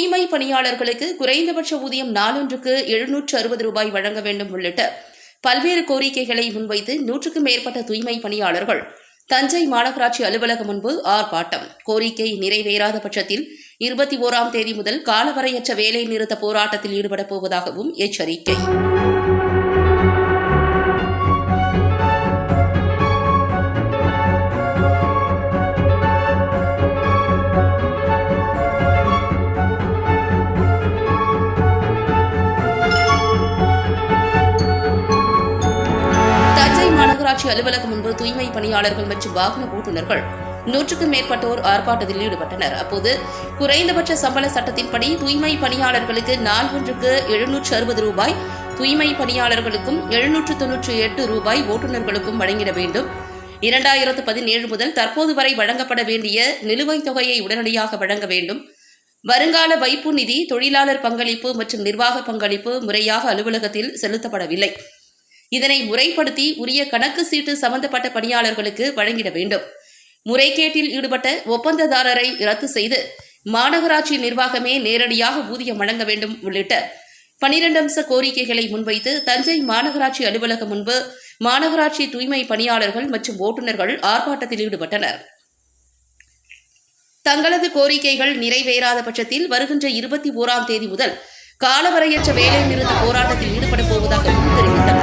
தூய்மை பணியாளர்களுக்கு குறைந்தபட்ச ஊதியம் நாளொன்றுக்கு 760 ரூபாய் வழங்க வேண்டும் உள்ளிட்ட பல்வேறு கோரிக்கைகளை முன்வைத்து 100க்கும் மேற்பட்ட தூய்மை பணியாளர்கள் தஞ்சை மாநகராட்சி அலுவலகம் முன்பு ஆர்ப்பாட்டம். கோரிக்கை நிறைவேறாத பட்சத்தில் 21ஆம் தேதி முதல் காலவரையற்ற வேலை நிறுத்த போராட்டத்தில் ஈடுபடப் போவதாகவும் எச்சரிக்கை. மாநகராட்சி அலுவலகம் முன்பு தூய்மை பணியாளர்கள் மற்றும் வாகன ஓட்டுநர்கள் 100க்கும் மேற்பட்டோர் ஆர்ப்பாட்டத்தில் ஈடுபட்டனர். அப்போது குறைந்தபட்ச சம்பள சட்டத்தின்படி தூய்மை பணியாளர்களுக்கு நாள் ஒன்றுக்கு 760 ரூபாய், தூய்மை பணியாளர்களுக்கும் 798 ரூபாய், ஓட்டுநர்களுக்கும் வழங்கிட வேண்டும். 2017 முதல் தற்போது வரை வழங்கப்பட வேண்டிய நிலுவைத் தொகையை உடனடியாக வழங்க வேண்டும். வருங்கால வைப்பு நிதி, தொழிலாளர் பங்களிப்பு மற்றும் நிர்வாக பங்களிப்பு முறையாக அலுவலகத்தில் செலுத்தப்படவில்லை. இதனை முறைப்படுத்தி உரிய கணக்கு சீட்டு சம்பந்தப்பட்ட பணியாளர்களுக்கு வழங்கிட வேண்டும். முறைகேட்டில் ஈடுபட்ட ஒப்பந்ததாரரை ரத்து செய்து மாநகராட்சி நிர்வாகமே நேரடியாக ஊதியம் வழங்க வேண்டும் உள்ளிட்ட 12 அம்ச கோரிக்கைகளை முன்வைத்து தஞ்சை மாநகராட்சி அலுவலகம் முன்பு மாநகராட்சி தூய்மை பணியாளர்கள் மற்றும் ஓட்டுநர்கள் ஆர்ப்பாட்டத்தில் ஈடுபட்டனர். தங்களது கோரிக்கைகள் நிறைவேறாத பட்சத்தில் வருகின்ற 21ஆம் தேதி முதல் காலவரையற்ற வேலை நிறுத்த போராட்டத்தில் ஈடுபடப் போவதாக தெரிவித்தனர்.